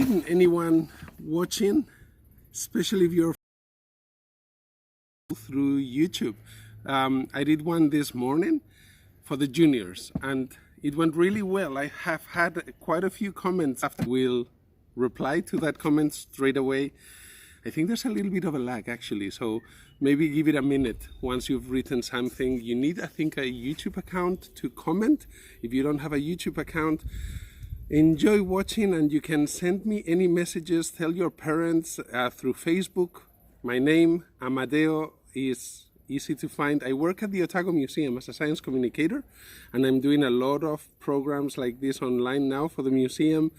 evening, anyone watching, especially if you're through YouTube. I did one this morning for the juniors and it went really well. I have had quite a few comments. We'll reply to that comment straight away. I think there's a little bit of a lag actually, so maybe give it a minute. Once you've written something, you need, I think, a YouTube account to comment. If you don't have a YouTube account, enjoy watching, and you can send me any messages. Tell your parents through Facebook. My name, Amadeo, is easy to find. I work at the Otago Museum as a science communicator, and I'm doing a lot of programs like this online now for the museum.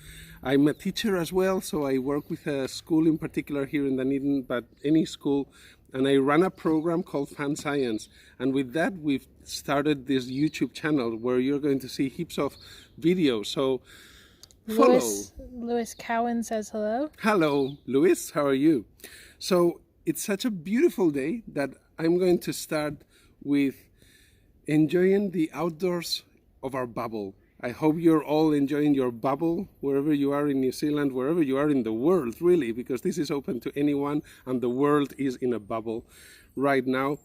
I'm a teacher as well, so I work with a school in particular here in Dunedin, but any school, and I run a program called Fan Science. And with that, we've started this YouTube channel where you're going to see heaps of videos. So follow. Lewis Cowan says hello. Hello, Lewis. How are you? So it's such a beautiful day that I'm going to start with enjoying the outdoors of our bubble. I hope you're all enjoying your bubble wherever you are in New Zealand, wherever you are in the world, really, because this is open to anyone and the world is in a bubble right now,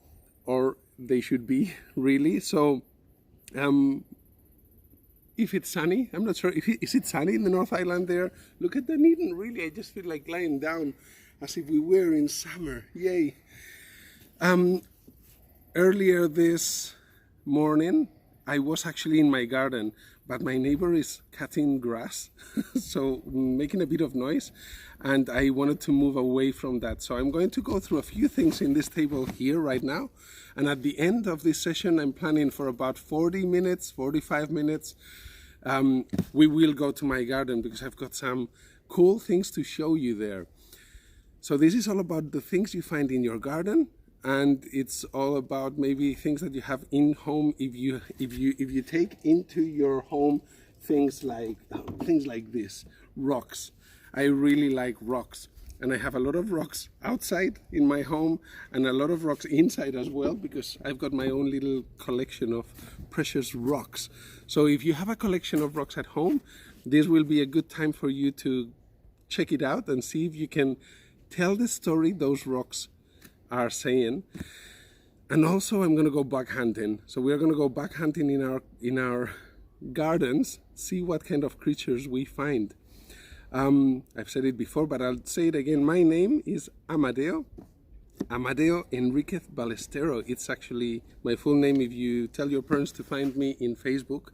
or they should be, really. So if it's sunny, I'm not sure, is it sunny in the North Island there? Look at Dunedin, really, I just feel like lying down as if we were in summer, yay. Earlier this morning, I was actually in my garden, but my neighbor is cutting grass, so making a bit of noise, and I wanted to move away from that. So I'm going to go through a few things in this table here right now, and at the end of this session, I'm planning for about 40 minutes, 45 minutes. We will go to my garden because I've got some cool things to show you there. So this is all about the things you find in your garden, and it's all about maybe things that you have in home. If you take into your home things like this, rocks. I really like rocks, and I have a lot of rocks outside in my home and a lot of rocks inside as well, because I've got my own little collection of precious rocks. So if you have a collection of rocks at home, this will be a good time for you to check it out and see if you can tell the story those rocks are saying. And also I'm going to go bug hunting. So we're going to go bug hunting in our gardens, see what kind of creatures we find. I've said it before, but I'll say it again. My name is Amadeo Enriquez Ballestero. It's actually my full name if you tell your parents to find me in Facebook.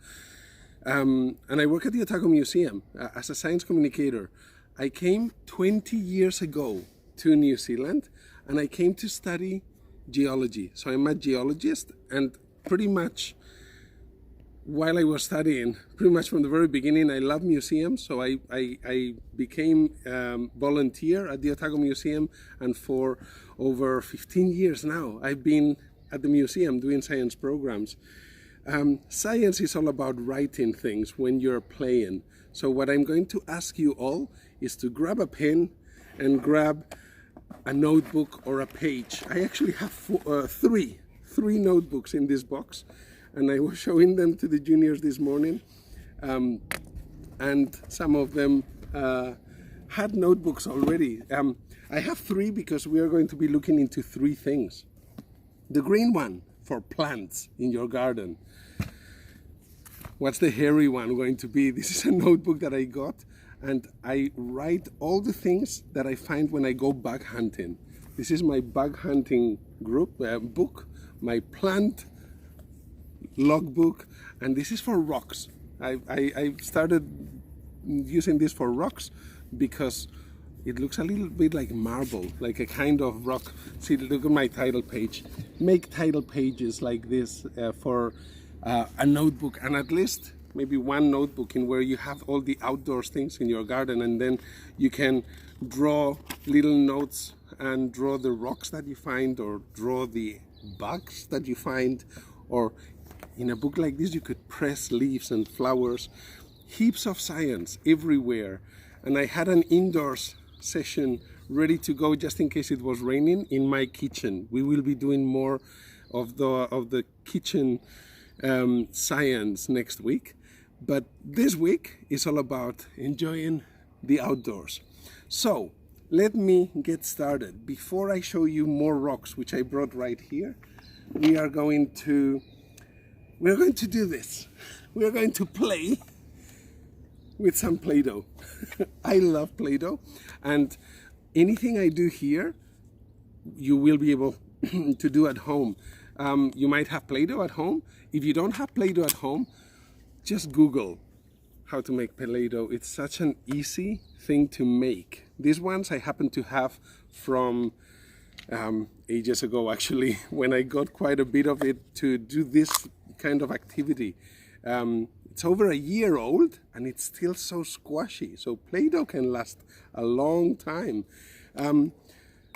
And I work at the Otago Museum as a science communicator. I came 20 years ago to New Zealand, and I came to study geology. So I'm a geologist, and pretty much while I was studying, pretty much from the very beginning, I love museums. So I became volunteer at the Otago Museum, and for over 15 years now, I've been at the museum doing science programs. Science is all about writing things when you're playing. So what I'm going to ask you all is to grab a pen and grab a notebook or a page. I actually have three notebooks in this box, and I was showing them to the juniors this morning, and some of them had notebooks already. I have three because we are going to be looking into three things. The green one for plants in your garden. What's the hairy one going to be? This is a notebook that I got, and I write all the things that I find when I go bug hunting. This is my bug hunting group book, my plant logbook, and this is for rocks. I started using this for rocks because it looks a little bit like marble, like a kind of rock. See, look at my title page. Make title pages like this for a notebook, and at least maybe one notebook in where you have all the outdoors things in your garden, and then you can draw little notes and draw the rocks that you find, or draw the bugs that you find, or in a book like this you could press leaves and flowers. Heaps of science everywhere. And I had an indoors session ready to go just in case it was raining in my kitchen. We will be doing more of the kitchen science next week. But this week is all about enjoying the outdoors. So let me get started. Before I show you more rocks, which I brought right here, we're going to do this. We're going to play with some Play-Doh. I love Play-Doh, and anything I do here, you will be able to do at home. You might have Play-Doh at home. If you don't have Play-Doh at home, just Google how to make Play-Doh. It's such an easy thing to make. These ones I happen to have from ages ago, actually, when I got quite a bit of it to do this kind of activity. It's over a year old and it's still so squashy. So Play-Doh can last a long time.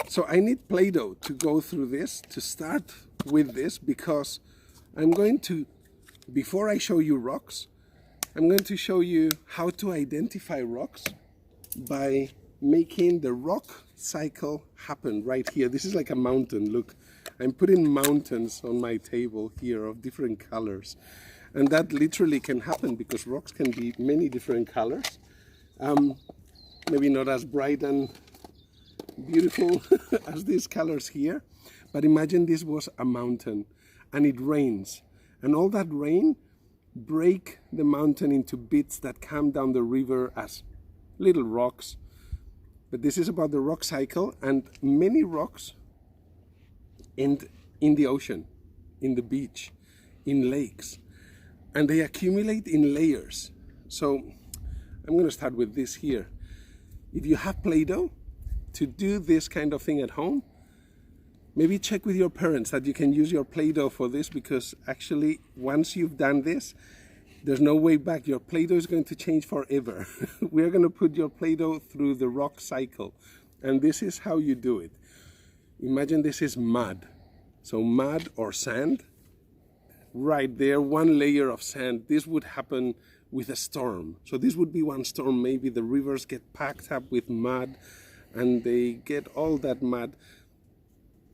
So I need Play-Doh to go through this, to start with this, because I'm going to, before I show you rocks, I'm going to show you how to identify rocks by making the rock cycle happen right here. This is like a mountain, look. I'm putting mountains on my table here of different colors. And that literally can happen because rocks can be many different colors. Maybe not as bright and beautiful as these colors here, but imagine this was a mountain and it rains. And all that rain break the mountain into bits that come down the river as little rocks. But this is about the rock cycle, and many rocks end in the ocean, in the beach, in lakes, and they accumulate in layers. So I'm going to start with this here. If you have Play-Doh to do this kind of thing at home, maybe check with your parents that you can use your Play-Doh for this, because actually once you've done this, there's no way back. Your Play-Doh is going to change forever. We're going to put your Play-Doh through the rock cycle, and this is how you do it. Imagine this is mud. So mud or sand, right there, one layer of sand. This would happen with a storm. So this would be one storm. Maybe the rivers get packed up with mud and they get all that mud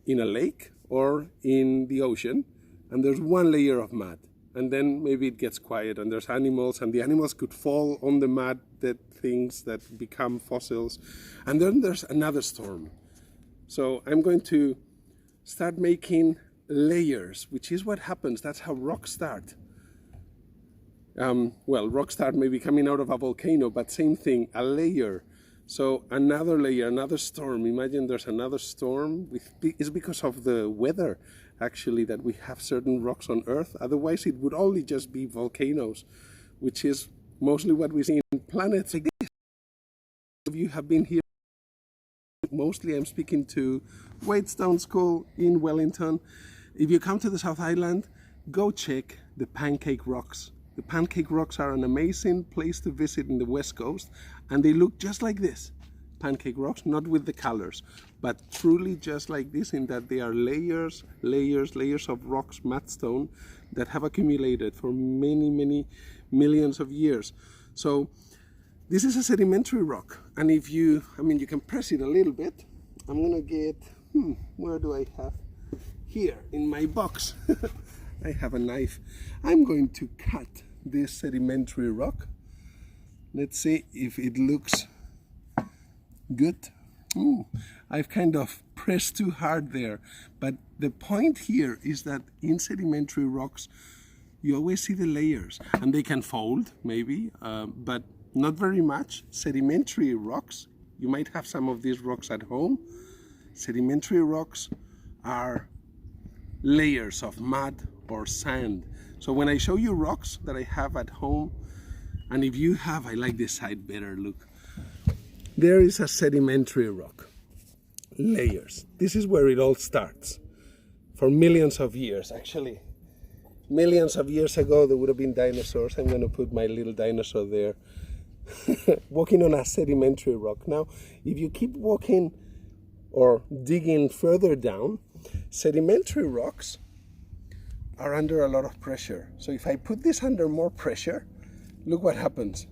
in a lake or in the ocean, and there's one layer of mud, and then maybe it gets quiet and there's animals, and the animals could fall on the mud, that things that become fossils, and then there's another storm. So I'm going to start making layers, which is what happens. That's how rocks start. Well, rocks start maybe coming out of a volcano, but same thing, a layer. So another layer, another storm. Imagine there's another storm. It's because of the weather, actually, that we have certain rocks on Earth. Otherwise, it would only just be volcanoes, which is mostly what we see in planets like this. If you have been here, mostly I'm speaking to Wadestown School in Wellington. If you come to the South Island, go check the Pancake Rocks. The Pancake Rocks are an amazing place to visit in the West Coast, and they look just like this. Pancake Rocks, not with the colors, but truly just like this, in that they are layers, layers, layers of rocks, mudstone, that have accumulated for many, many millions of years. So this is a sedimentary rock, and if you, you can press it a little bit. I'm gonna get, where do I have? Here in my box. I have a knife. I'm going to cut this sedimentary rock. Let's see if it looks good. Ooh, I've kind of pressed too hard there. But the point here is that in sedimentary rocks, you always see the layers, and they can fold maybe, but not very much. Sedimentary rocks, you might have some of these rocks at home. Sedimentary rocks are layers of mud or sand. So when I show you rocks that I have at home, and if you have, I like this side better, look. There is a sedimentary rock. Layers. This is where it all starts. For millions of years, actually. Millions of years ago, there would have been dinosaurs. I'm going to put my little dinosaur there. Walking on a sedimentary rock. Now, if you keep walking or digging further down, sedimentary rocks are under a lot of pressure. So if I put this under more pressure, look what happens.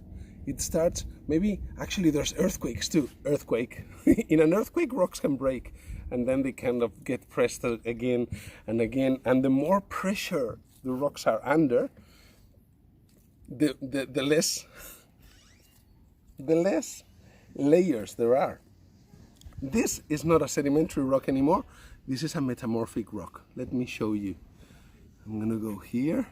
It starts, maybe, actually there's earthquakes too. Earthquake. In an earthquake, rocks can break, and then they kind of get pressed again and again. And the more pressure the rocks are under, the less layers there are. This is not a sedimentary rock anymore. This is a metamorphic rock. Let me show you. I'm gonna go here.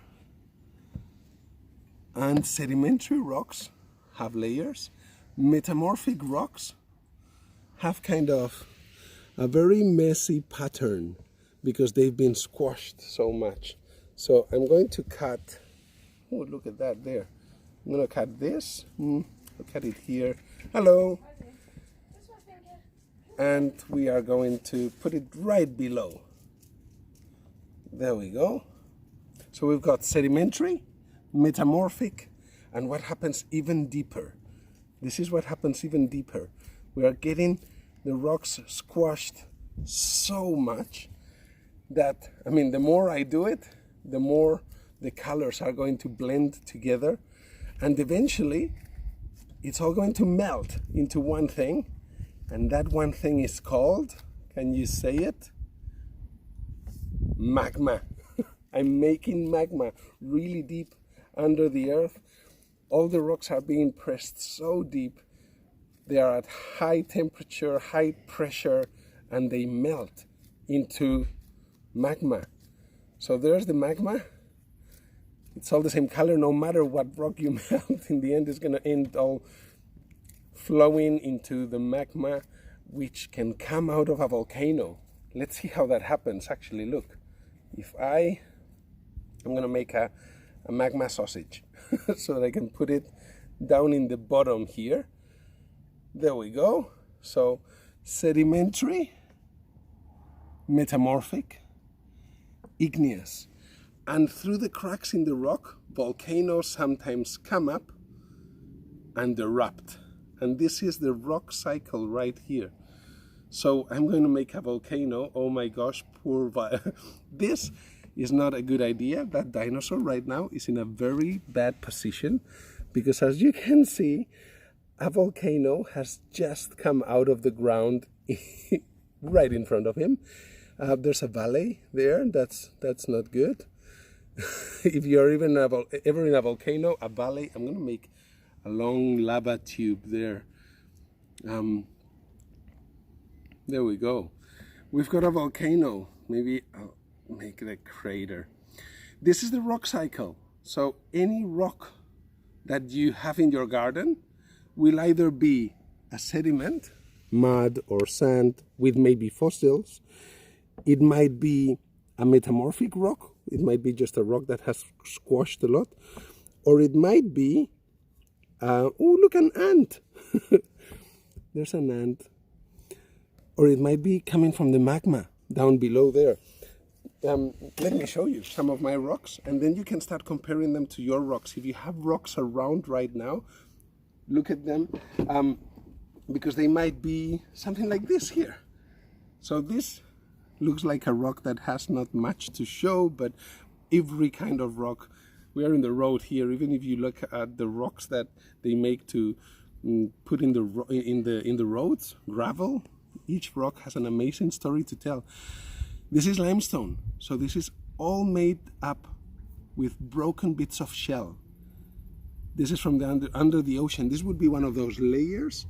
And sedimentary rocks have layers. Metamorphic rocks have kind of a very messy pattern because they've been squashed so much. So I'm going to cut, oh, look at that there. I'm gonna cut this, I'll cut it here. Hello. And we are going to put it right below. There we go. So we've got sedimentary, metamorphic, and what happens even deeper. This is what happens even deeper. We are getting the rocks squashed so much that, I mean, the more I do it, the more the colors are going to blend together, and eventually it's all going to melt into one thing, and that one thing is called, can you say it? Magma. I'm making magma really deep under the earth. All the rocks are being pressed so deep. They are at high temperature, high pressure, and they melt into magma. So there's the magma. It's all the same color no matter what rock you melt. In the end, it's going to end all flowing into the magma, which can come out of a volcano. Let's see how that happens. Actually, look. I'm going to make a magma sausage so that I can put it down in the bottom here. There we go. So sedimentary, metamorphic, igneous. And through the cracks in the rock, volcanoes sometimes come up and erupt. And this is the rock cycle right here. So I'm going to make a volcano. Oh my gosh, this is not a good idea. That dinosaur right now is in a very bad position because, as you can see, a volcano has just come out of the ground right in front of him. There's a valley there. That's not good. If you're even ever in a volcano, a valley, I'm going to make a long lava tube there. There we go. We've got a volcano. Maybe I'll make it a crater. This is the rock cycle. So any rock that you have in your garden will either be a sediment, mud or sand with maybe fossils. It might be a metamorphic rock. It might be just a rock that has squashed a lot. Or it might be, oh, look, an ant. There's an ant. Or it might be coming from the magma down below there. Let me show you some of my rocks, and then you can start comparing them to your rocks. If you have rocks around right now, look at them, because they might be something like this here. So this looks like a rock that has not much to show, but every kind of rock. We are in the road here. Even if you look at the rocks that they make to put in the roads, gravel, each rock has an amazing story to tell. This is limestone, so this is all made up with broken bits of shell. This is from the under the ocean. This would be one of those layers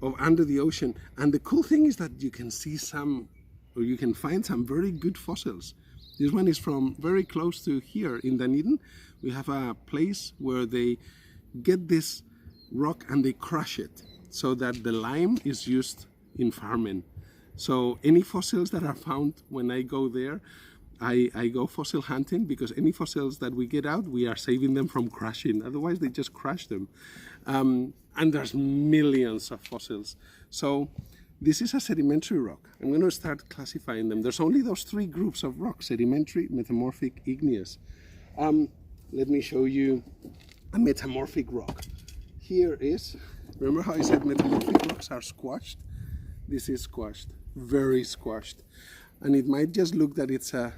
of under the ocean. And the cool thing is that you can see some, or you can find some very good fossils. This one is from very close to here in Dunedin. We have a place where they get this rock and they crush it so that the lime is used in farming. So any fossils that are found when I go there, I go fossil hunting, because any fossils that we get out, we are saving them from crushing. Otherwise, they just crush them. And there's millions of fossils. So this is a sedimentary rock. I'm going to start classifying them. There's only those three groups of rocks: sedimentary, metamorphic, igneous. Let me show you a metamorphic rock. Here is, remember how I said metamorphic rocks are squashed? This is squashed, very squashed. And it might just look that it's a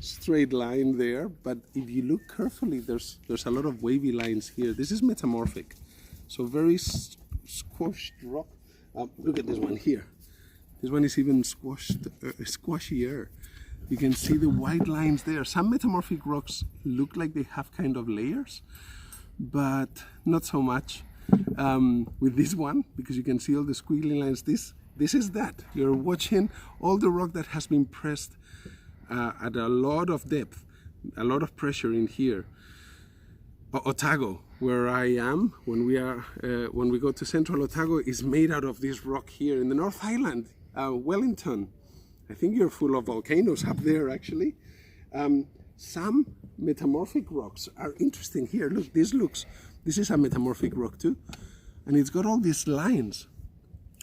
straight line there, but if you look carefully, there's a lot of wavy lines here. This is metamorphic, so very squashed rock. Look at this one here. This one is even squashier. You can see the white lines there. Some metamorphic rocks look like they have kind of layers, but not so much. with this one, because you can see all the squiggly lines. This is that. You're watching all the rock that has been pressed at a lot of depth, a lot of pressure in here. Otago, where I am, when we go to Central Otago, is made out of this rock here in the North Island, Wellington. I think you're full of volcanoes up there, actually. Some metamorphic rocks are interesting here. Look, this is a metamorphic rock too, and it's got all these lines.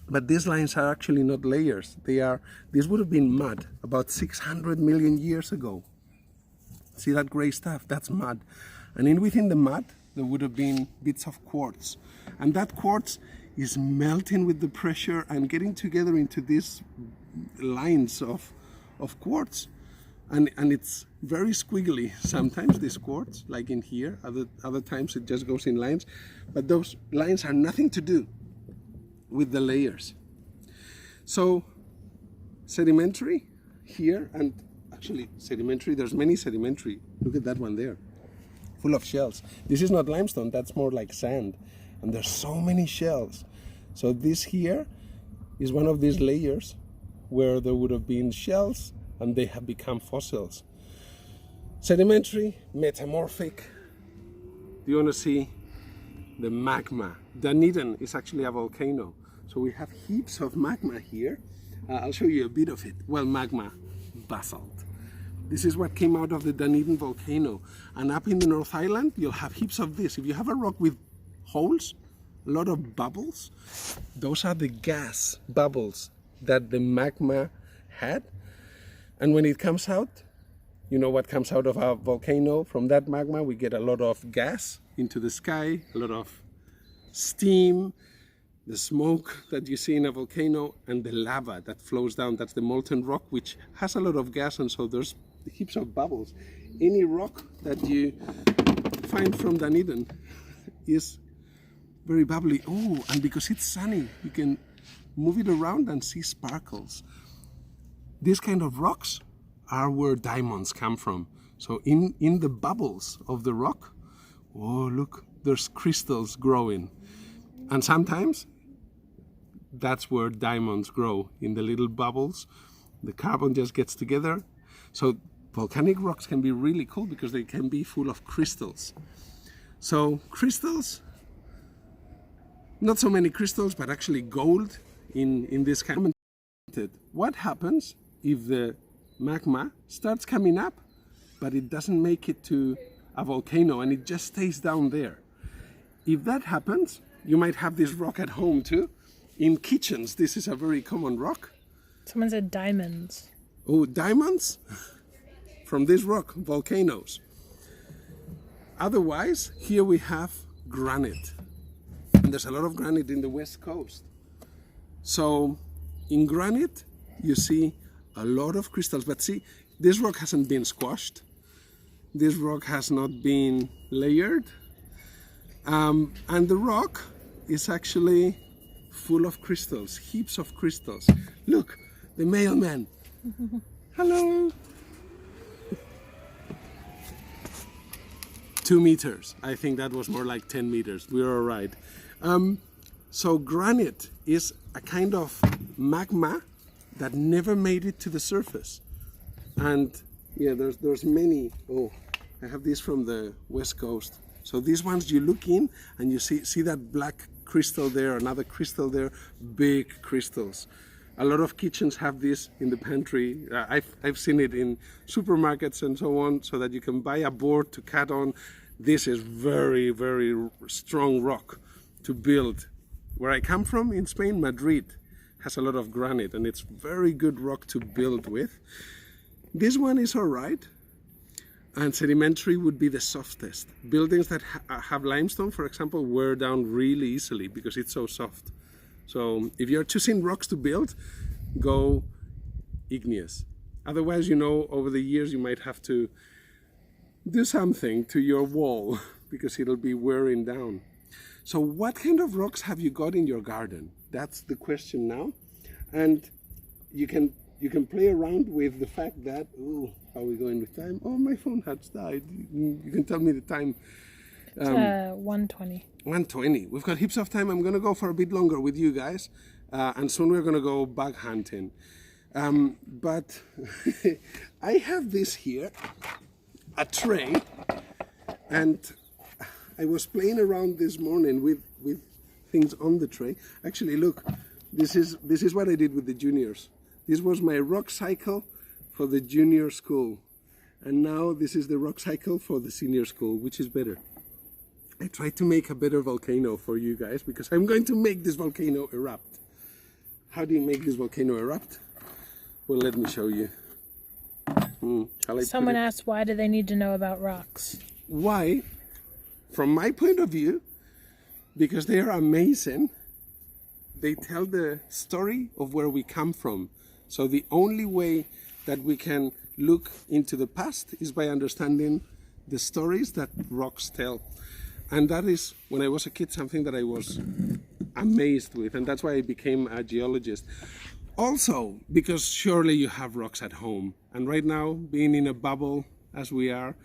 But these lines are actually not layers. This would have been mud about 600 million years ago. See that gray stuff? That's mud. And within the mud, there would have been bits of quartz. And that quartz is melting with the pressure and getting together into these lines of quartz. And it's very squiggly sometimes, this quartz, like in here. Other times it just goes in lines. But those lines are nothing to do with the layers. So sedimentary here, and actually sedimentary, there's many sedimentary. Look at that one there, full of shells. This is not limestone, that's more like sand, and there's so many shells. So this here is one of these layers where there would have been shells and they have become fossils. Sedimentary, metamorphic. Do you want to see the magma? Dunedin is actually a volcano. So we have heaps of magma here. I'll show you a bit of it. Well, magma, basalt. This is what came out of the Dunedin volcano. And up in the North Island, you'll have heaps of this. If you have a rock with holes, a lot of bubbles, those are the gas bubbles that the magma had. And when it comes out, you know what comes out of a volcano? From that magma, we get a lot of gas into the sky, a lot of steam, the smoke that you see in a volcano, and the lava that flows down. That's the molten rock, which has a lot of gas, and so there's heaps of bubbles. Any rock that you find from Dunedin is very bubbly. Oh, and because it's sunny, you can move it around and see sparkles. These kind of rocks are where diamonds come from. So in the bubbles of the rock, oh look, there's crystals growing. And sometimes that's where diamonds grow, in the little bubbles. The carbon just gets together. So volcanic rocks can be really cool because they can be full of crystals. So crystals, not so many crystals, but actually gold in this kind. What happens if the magma starts coming up, but it doesn't make it to a volcano and it just stays down there? If that happens, you might have this rock at home too. In kitchens, this is a very common rock. Someone said diamonds. Oh, diamonds? From this rock, volcanoes. Otherwise, here we have granite. And there's a lot of granite in the west coast. So in granite, you see a lot of crystals. But see, this rock hasn't been squashed. This rock has not been layered. And the rock is actually full of crystals, heaps of crystals. Look, the mailman. Hello. 2 meters. I think that was more like 10 meters. We were all right. So granite is a kind of magma that never made it to the surface. And yeah, there's many. Oh, I have this from the west coast. So these ones, you look in and you see that black crystal there, another crystal there, big crystals. A lot of kitchens have this in the pantry. I've seen it in supermarkets and so on, so that you can buy a board to cut on. This is very, very strong rock to build. Where I come from in Spain, Madrid has a lot of granite, and it's very good rock to build with. This one is all right. And sedimentary would be the softest. Buildings that have limestone, for example, wear down really easily because it's so soft. So if you're choosing rocks to build, go igneous. Otherwise, you know, over the years you might have to do something to your wall because it'll be wearing down. So what kind of rocks have you got in your garden? That's the question now. And you can play around with the fact that, oh, how are we going with time? Oh, my phone has died. You can tell me the time. It's 120. 1:20. We've got heaps of time. I'm going to go for a bit longer with you guys. And soon we're going to go bug hunting. But I have this here, a tray. And I was playing around this morning with things on the tray. Actually, look, this is what I did with the juniors. This was my rock cycle for the junior school. And now this is the rock cycle for the senior school. Which is better? I tried to make a better volcano for you guys because I'm going to make this volcano erupt. How do you make this volcano erupt? Well, let me show you. Someone asked, why do they need to know about rocks? Why? From my point of view, because they are amazing. They tell the story of where we come from. So the only way that we can look into the past is by understanding the stories that rocks tell. And that is, when I was a kid, something that I was amazed with, and that's why I became a geologist. Also, because surely you have rocks at home, and right now, being in a bubble as we are,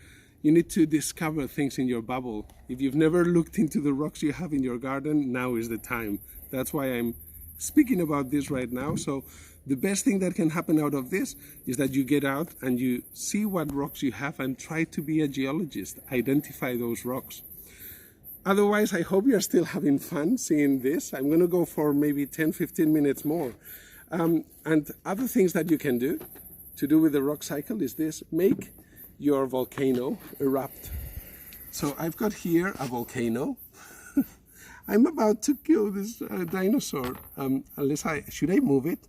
you need to discover things in your bubble. If you've never looked into the rocks you have in your garden, now is the time. That's why I'm speaking about this right now. So the best thing that can happen out of this is that you get out and you see what rocks you have and try to be a geologist, identify those rocks. Otherwise, I hope you're still having fun seeing this. I'm going to go for maybe 10-15 minutes more. And other things that you can do to do with the rock cycle is this: make your volcano erupt. So I've got here a volcano. I'm about to kill this dinosaur. Should I move it?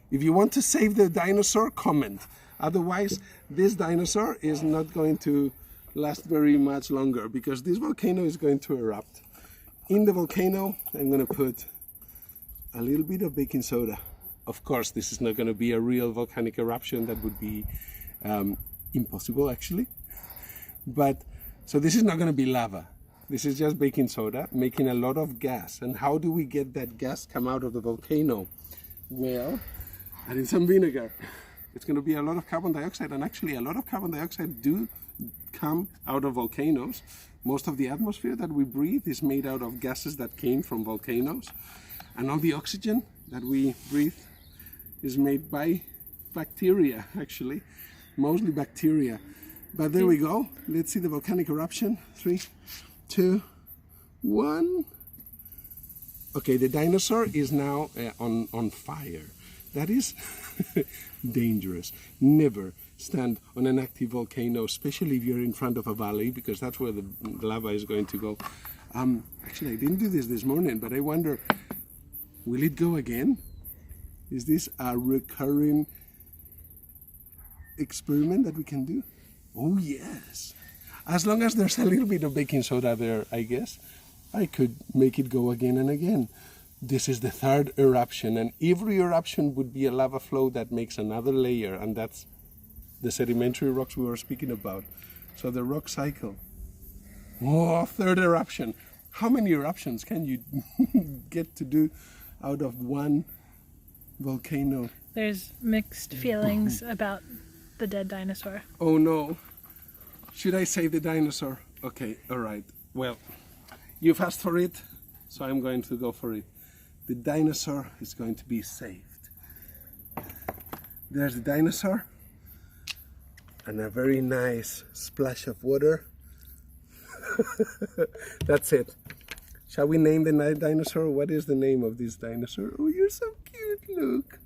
If you want to save the dinosaur, comment. Otherwise, this dinosaur is not going to last very much longer because this volcano is going to erupt. In the volcano, I'm going to put a little bit of baking soda. Of course, this is not going to be a real volcanic eruption. That would be impossible, actually. But so this is not going to be lava. This is just baking soda making a lot of gas. And how do we get that gas come out of the volcano? Well, adding some vinegar. It's going to be a lot of carbon dioxide, and actually a lot of carbon dioxide do come out of volcanoes. Most of the atmosphere that we breathe is made out of gases that came from volcanoes, and all the oxygen that we breathe is made by bacteria, actually, mostly bacteria. But there we go. Let's see the volcanic eruption. 3, 2, 1. Okay, the dinosaur is now on fire. That is dangerous. Never stand on an active volcano, especially if you're in front of a valley, because that's where the lava is going to go. Actually, I didn't do this morning, but I wonder, will it go again? Is this a recurring experiment that we can do? Oh, yes. As long as there's a little bit of baking soda there, I guess, I could make it go again and again. This is the third eruption, and every eruption would be a lava flow that makes another layer, and that's the sedimentary rocks we were speaking about. So the rock cycle. Oh, third eruption. How many eruptions can you get to do out of one volcano? There's mixed feelings about the dead dinosaur. Oh no. Should I save the dinosaur? Okay, all right. Well, you've asked for it, so I'm going to go for it. The dinosaur is going to be saved. There's the dinosaur, and a very nice splash of water. That's it. Shall we name the dinosaur? What is the name of this dinosaur? Oh, you're so cute, look.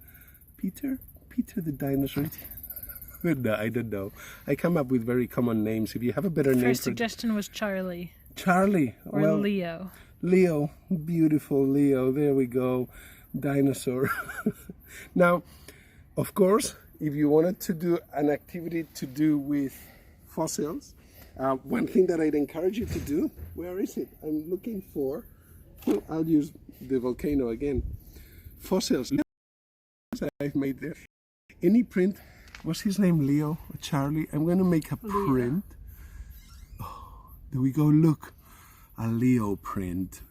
Peter the dinosaur. No, I don't know. I come up with very common names. If you have a better name. First suggestion was Charlie. Charlie. Or well, Leo. Leo, beautiful Leo, there we go, dinosaur. Now, of course, if you wanted to do an activity to do with fossils, one thing that I'd encourage you to do, where is it? I'm looking for, I'll use the volcano again. Fossils that I've made there. Any print, what's his name, Leo or Charlie? I'm going to make a print. Oh, there we go, look. A Leo print.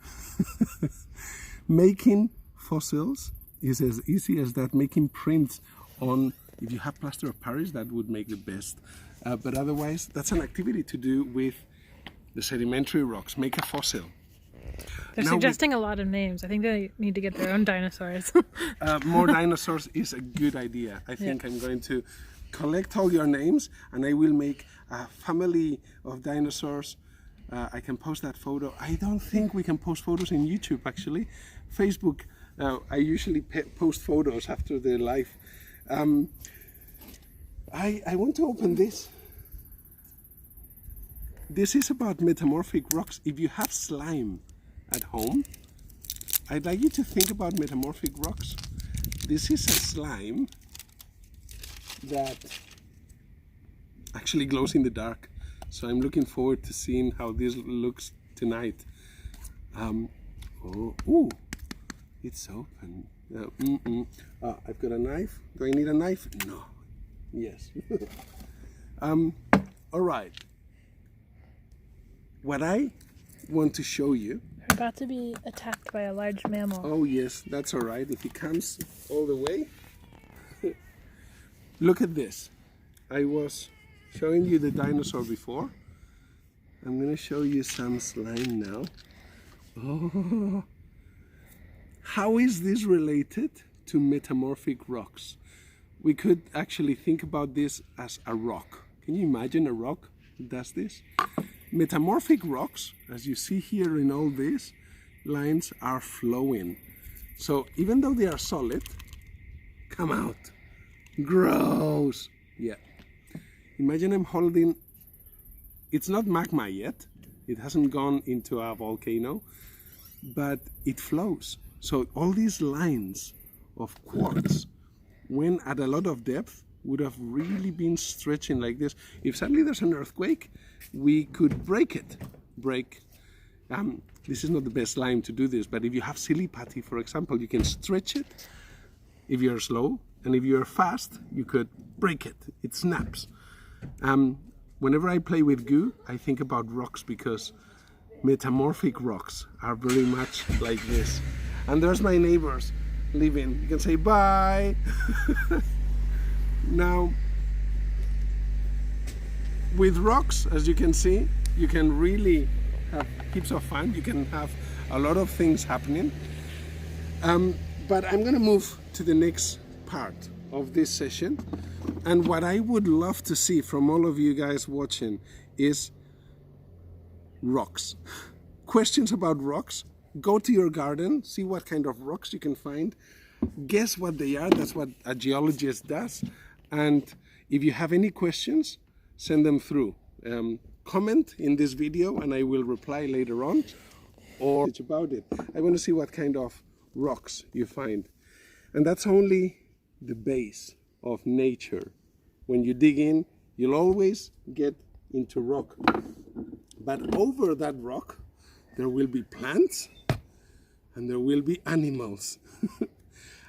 Making fossils is as easy as that. Making prints on, if you have plaster of Paris, that would make the best. But otherwise, that's an activity to do with the sedimentary rocks, make a fossil. They're suggesting a lot of names. I think they need to get their own dinosaurs. More dinosaurs is a good idea. I think I'm going to collect all your names and I will make a family of dinosaurs. I can post that photo. I don't think we can post photos in YouTube actually. Facebook, I usually post photos after the live. I want to open this. This is about metamorphic rocks. If you have slime at home, I'd like you to think about metamorphic rocks. This is a slime that actually glows in the dark. So I'm looking forward to seeing how this looks tonight. Oh, it's open. I've got a knife. Do I need a knife? No. Yes. All right. What I want to show you. We're about to be attacked by a large mammal. Oh yes, that's all right. If he comes all the way. Look at this. I was showing you the dinosaur before. I'm going to show you some slime now. Oh, how is this related to metamorphic rocks? We could actually think about this as a rock. Can you imagine a rock that does this? Metamorphic rocks, as you see here in all these lines, are flowing. So even though they are solid, come out. Gross. Yeah. Imagine I'm holding, it's not magma yet. It hasn't gone into a volcano, but it flows. So all these lines of quartz, when at a lot of depth, would have really been stretching like this. If suddenly there's an earthquake, we could break it. This is not the best slime to do this, but if you have silly putty, for example, you can stretch it if you're slow, and if you're fast, you could break it. It snaps. Whenever I play with goo, I think about rocks because metamorphic rocks are very much like this. And there's my neighbors leaving. You can say bye. Now, with rocks, as you can see, you can really have heaps of fun. You can have a lot of things happening. But I'm going to move to the next part of this session. And what I would love to see from all of you guys watching is rocks. Questions about rocks. Go to your garden, see what kind of rocks you can find. Guess what they are. That's what a geologist does. And if you have any questions, send them through. Comment in this video and I will reply later on, or about it. I want to see what kind of rocks you find. And that's only the base of nature. When you dig in, you'll always get into rock. But over that rock, there will be plants and there will be animals.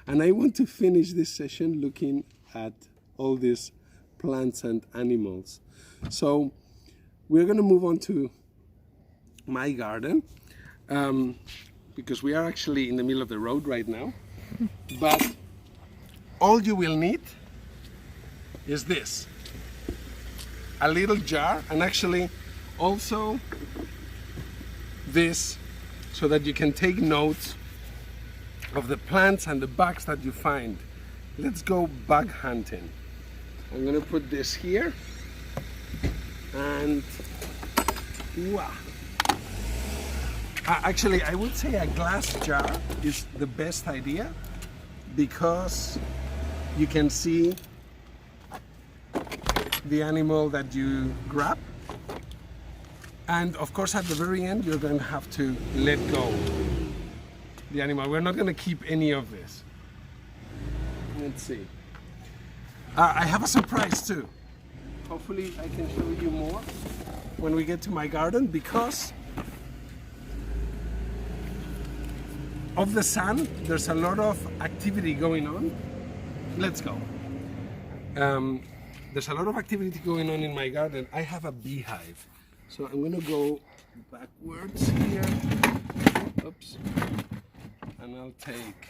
And I want to finish this session looking at all these plants and animals. So we're going to move on to my garden because we are actually in the middle of the road right now. But all you will need is this, a little jar, and actually also this, so that you can take notes of the plants and the bugs that you find. Let's go bug hunting. I'm gonna put this here, and wow. Actually, I would say a glass jar is the best idea because you can see the animal that you grab, and of course at the very end you're going to have to let go the animal. We're not going to keep any of this. Let's see. I have a surprise too. Hopefully I can show you more when we get to my garden, because of the sun there's a lot of activity going on. Let's go. There's a lot of activity going on in my garden. I have a beehive, so I'm gonna go backwards here. Oops. And I'll take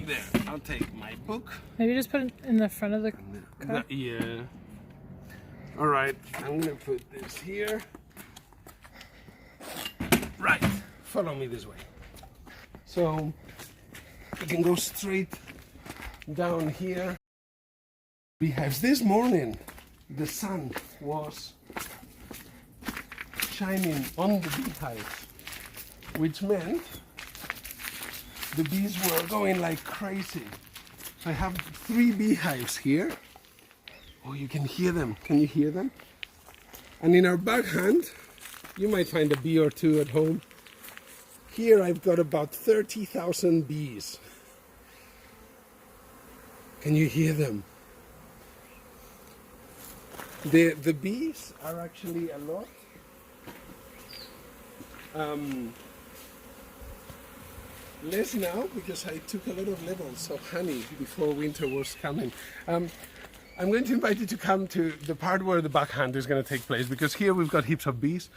there. I'll take my book. Maybe just put it in the front of the car. Yeah. All right, I'm gonna put this here. Right, follow me this way. So you can go straight down here. Beehives. This morning, the sun was shining on the beehives, which meant the bees were going like crazy. So I have 3 beehives here. Oh, you can hear them. Can you hear them? And in our backhand, you might find a bee or 2 at home. Here I've got about 30,000 bees. Can you hear them? The bees are actually a lot less now because I took a lot of levels of honey before winter was coming. I'm going to invite you to come to the part where the backhand is going to take place, because here we've got heaps of bees,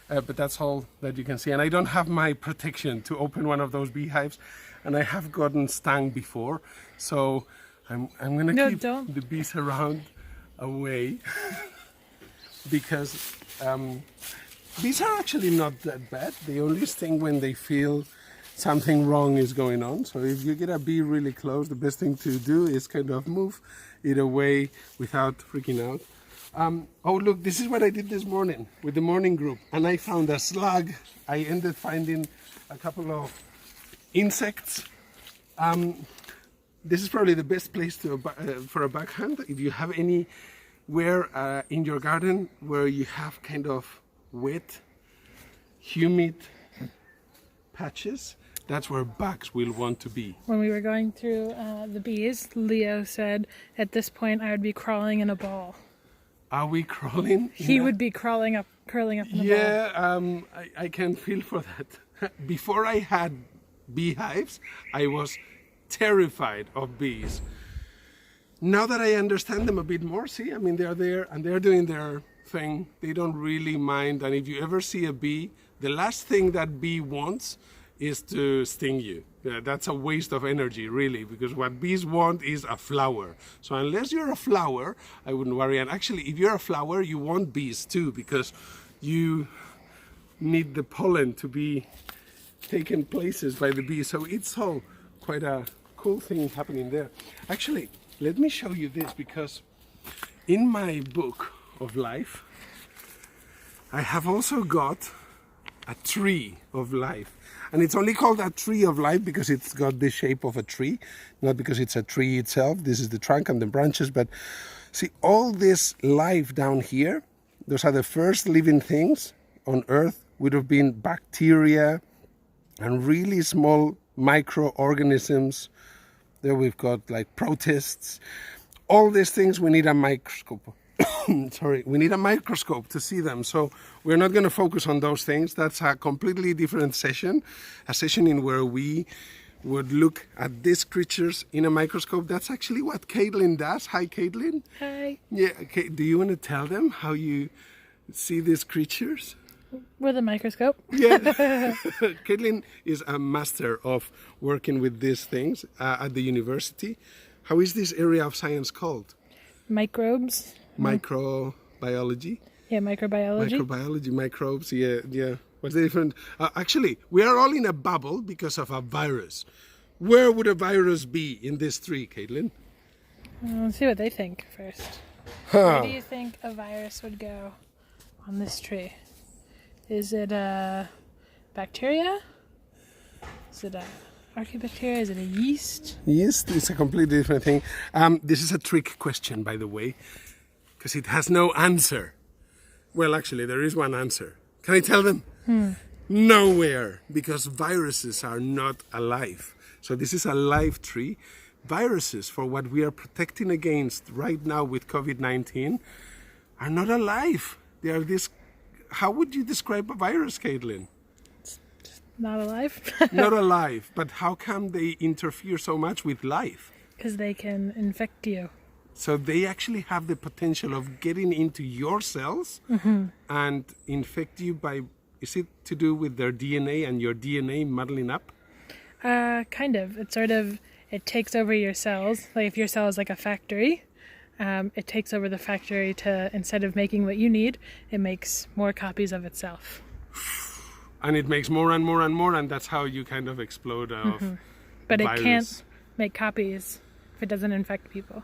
but that's all that you can see. And I don't have my protection to open one of those beehives, and I have gotten stung before, so I'm going to keep the bees around away because bees are actually not that bad. They only sting when they feel something wrong is going on. So if you get a bee really close, the best thing to do is kind of move it away without freaking out. Oh look, this is what I did this morning with the morning group, and I found a slug. I ended finding a couple of insects. This is probably the best place for a backhand. If you have anywhere in your garden where you have kind of wet, humid patches, that's where bugs will want to be. When we were going through the bees, Leo said at this point I would be crawling in a ball. Are we crawling? He would be curling up in a ball. Yeah, I can feel for that. Before I had beehives, I was terrified of bees. Now that I understand them a bit more, see, I mean, they're there and they're doing their thing. They don't really mind. And if you ever see a bee, the last thing that bee wants is to sting you. Yeah, that's a waste of energy, really, because what bees want is a flower. So unless you're a flower, I wouldn't worry. And actually, if you're a flower, you want bees too, because you need the pollen to be taken places by the bees. So it's all quite a cool thing happening there. Actually, let me show you this, because in my book of life, I have also got a tree of life. And it's only called a tree of life because it's got the shape of a tree, not because it's a tree itself. This is the trunk and the branches. But see, all this life down here, those are the first living things on Earth. Would have been bacteria and really small microorganisms. There we've got like protists. All these things, we need a microscope. Sorry, we need a microscope to see them. So we're not going to focus on those things. That's a completely different session, a session in where we would look at these creatures in a microscope. That's actually what Caitlin does. Hi, Caitlin. Hi. Yeah. Okay. Do you want to tell them how you see these creatures? With a microscope. Yeah. Caitlin is a master of working with these things at the university. How is this area of science called? Microbes. Microbiology. Yeah, microbiology. Microbiology, microbes, yeah. What's the difference? Actually, we are all in a bubble because of a virus. Where would a virus be in this tree, Caitlin? Let's see what they think first. Huh. Where do you think a virus would go on this tree? Is it a bacteria? Is it a archaebacteria? Is it a yeast? Yeast is a completely different thing. This is a trick question, by the way, because it has no answer. Well, actually, there is one answer. Can I tell them? Nowhere, because viruses are not alive. So this is a live tree. Viruses, for what we are protecting against right now with COVID-19, are not alive. They are this. How would you describe a virus, Caitlin? Not alive. Not alive, but how come they interfere so much with life? Because they can infect you. So they actually have the potential of getting into your cells and infect you by, is it to do with their DNA and your DNA muddling up? Kind of. It takes over your cells. Like if your cell is like a factory, it takes over the factory to, instead of making what you need, it makes more copies of itself. And it makes more and more and more, and that's how you kind of explode of But virus. it can't make copies if it doesn't infect people.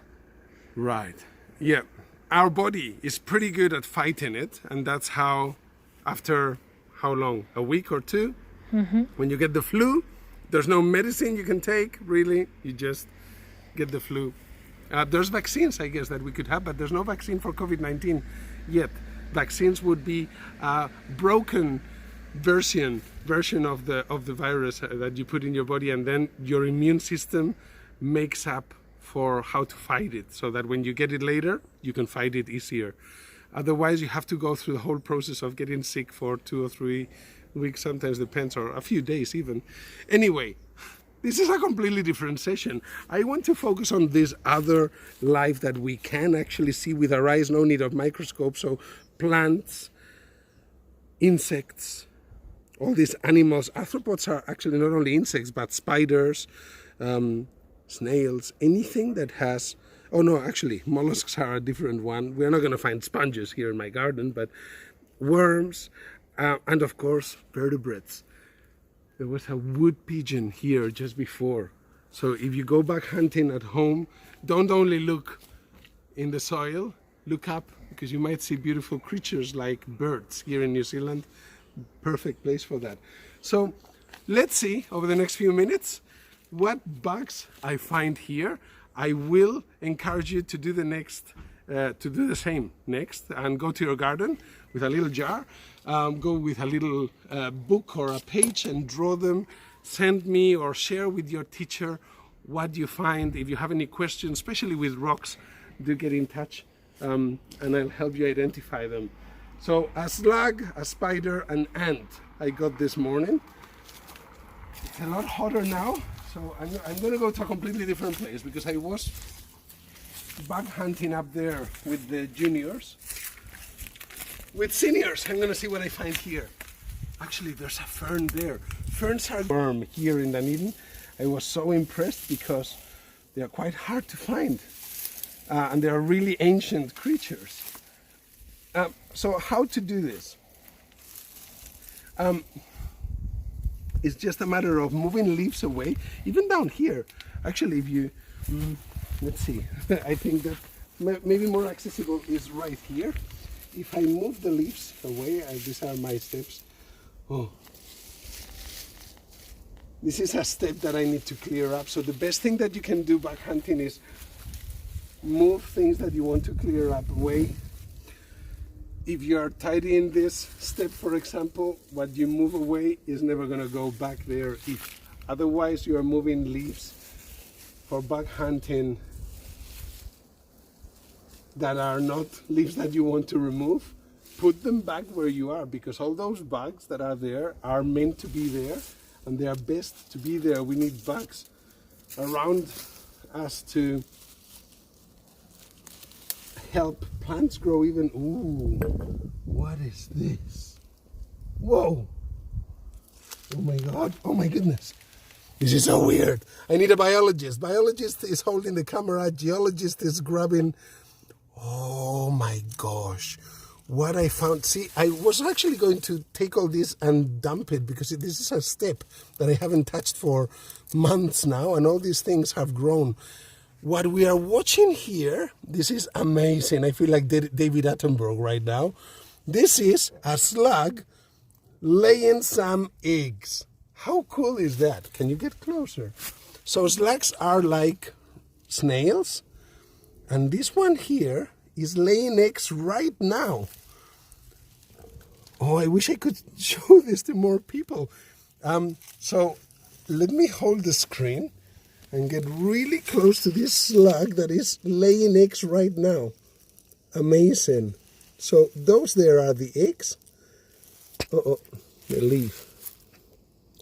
Right. Yeah. Our body is pretty good at fighting it, and that's how, after how long? A week or two? When you get the flu, there's no medicine you can take, really. You just get the flu. There's vaccines, I guess, that we could have, but there's no vaccine for COVID-19 yet. Vaccines would be a broken version of the virus that you put in your body, and then your immune system makes up for how to fight it, so that when you get it later, you can fight it easier. Otherwise, you have to go through the whole process of getting sick for 2 or 3 weeks, sometimes depends, or a few days even. Anyway, this is a completely different session. I want to focus on this other life that we can actually see with our eyes, no need of microscope. So plants, insects, all these animals. Arthropods are actually not only insects, but spiders, snails, anything that has... Oh no, actually, mollusks are a different one. We're not going to find sponges here in my garden, but worms, and of course, vertebrates. There was a wood pigeon here just before. So if you go back hunting at home, don't only look in the soil, look up, because you might see beautiful creatures like birds here in New Zealand. Perfect place for that. So let's see over the next few minutes what bugs I find here. I will encourage you to do the same next, and go to your garden with a little jar, go with a little book or a page and draw them. Send me or share with your teacher what you find. If you have any questions, especially with rocks, do get in touch, and I'll help you identify them. So a slug, a spider, an ant I got this morning. It's a lot hotter now, so I'm going to go to a completely different place, because I was bug hunting up there with the juniors. With seniors, I'm going to see what I find here. Actually, there's a fern there. Ferns are worm here in Dunedin. I was so impressed because they are quite hard to find, and they are really ancient creatures. So how to do this? It's just a matter of moving leaves away, even down here. Actually, if you, let's see, I think that maybe more accessible is right here. If I move the leaves away, these are my steps. Oh, this is a step that I need to clear up. So the best thing that you can do bug hunting is move things that you want to clear up away. If you are tidying this step, for example, what you move away is never going to go back there. If otherwise you are moving leaves for bug hunting that are not leaves that you want to remove, put them back where you are, because all those bugs that are there are meant to be there, and they are best to be there. We need bugs around us to help plants grow even. Ooh, what is this? Whoa! Oh my God, oh my goodness. This is so weird. I need a biologist. Biologist is holding the camera, geologist is grabbing. Oh my gosh, what I found. See, I was actually going to take all this and dump it, because this is a step that I haven't touched for months now, and all these things have grown. What we are watching here, this is amazing. I feel like David Attenborough right now. This is a slug laying some eggs. How cool is that? Can you get closer? So slugs are like snails, and this one here is laying eggs right now. Oh, I wish I could show this to more people. So let me hold the screen and get really close to this slug that is laying eggs right now. Amazing. So those there are the eggs. Oh, the leaf.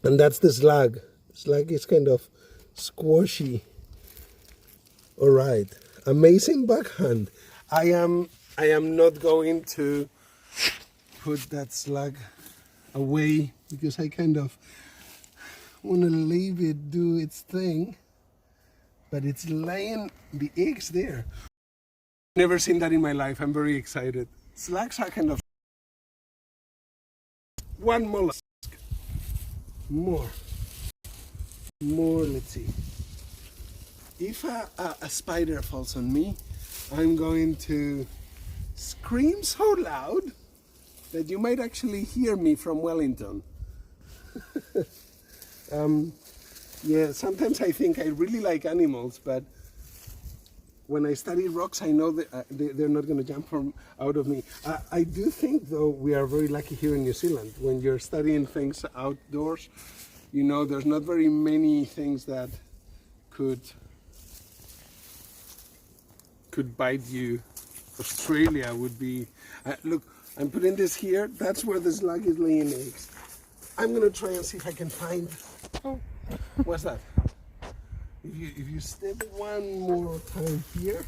And that's the slug. Slug is kind of squashy. All right. Amazing bug hunt. I am not going to put that slug away, because I kind of want to leave it do its thing. But it's laying the eggs there. Never seen that in my life. I'm very excited. Slugs are kind of... One mollusk. More, let's see. If a spider falls on me, I'm going to scream so loud that you might actually hear me from Wellington. Yeah, sometimes I think I really like animals, but when I study rocks, I know that they're not going to jump out of me. I do think, though, we are very lucky here in New Zealand. When you're studying things outdoors, you know, there's not very many things that could bite you. Australia would be... look, I'm putting this here. That's where the slug is laying eggs. I'm going to try and see if I can find... Oh, what's that? If you step one more time here,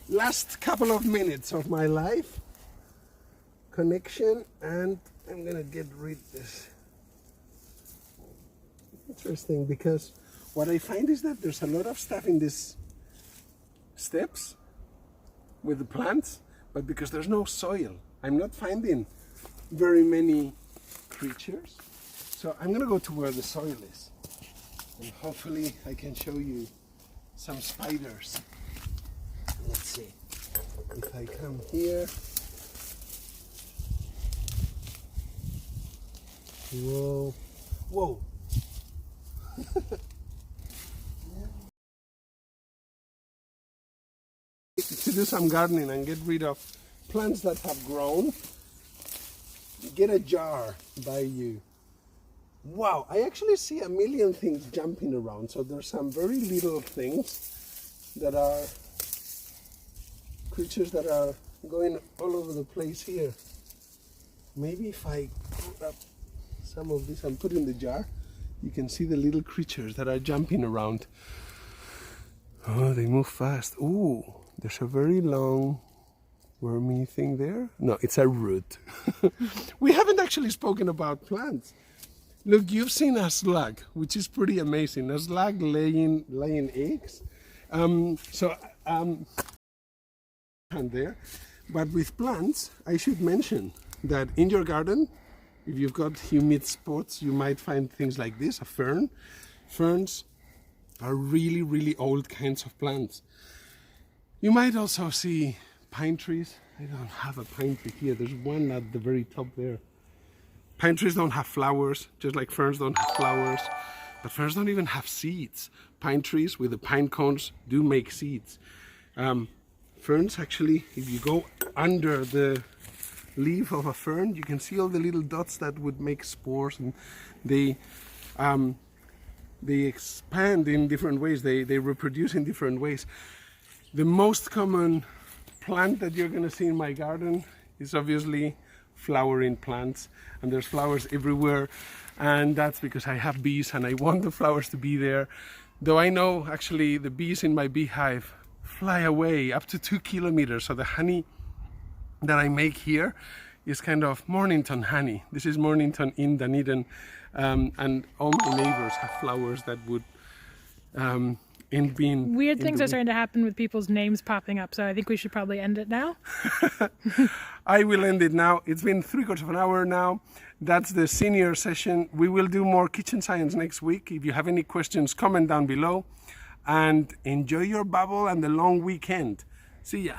last couple of minutes of my life, connection, and I'm gonna get rid of this. Interesting, because what I find is that there's a lot of stuff in these steps with the plants, but because there's no soil, I'm not finding very many creatures. So I'm gonna go to where the soil is. And hopefully I can show you some spiders. Let's see. If I come here. Whoa. Whoa. To do some gardening and get rid of plants that have grown, get a jar by you. Wow, I actually see a million things jumping around. So there's some very little things that are creatures that are going all over the place here. Maybe if I put up some of this and put in the jar, you can see the little creatures that are jumping around. Oh, they move fast. Ooh, there's a very long wormy thing there. No, it's a root. We haven't actually spoken about plants. Look, you've seen a slug, which is pretty amazing. A slug laying eggs. And there. But with plants, I should mention that in your garden, if you've got humid spots, you might find things like this, a fern. Ferns are really, really old kinds of plants. You might also see pine trees. I don't have a pine tree here. There's one at the very top there. Pine trees don't have flowers, just like ferns don't have flowers, but ferns don't even have seeds. Pine trees with the pine cones do make seeds. Ferns actually, if you go under the leaf of a fern, you can see all the little dots that would make spores, and they expand in different ways, they reproduce in different ways. The most common plant that you're going to see in my garden is obviously flowering plants, and there's flowers everywhere, and that's because I have bees and I want the flowers to be there. Though I know actually the bees in my beehive fly away up to 2 kilometers, so the honey that I make here is kind of Mornington honey. This is Mornington in Dunedin, and all my neighbors have flowers that would end being... Weird things are starting to happen with people's names popping up, so I think we should probably end it now. I will end it now. It's been 3/4 of an hour now. That's the senior session. We will do more kitchen science next week. If you have any questions, comment down below. And enjoy your bubble and the long weekend. See ya.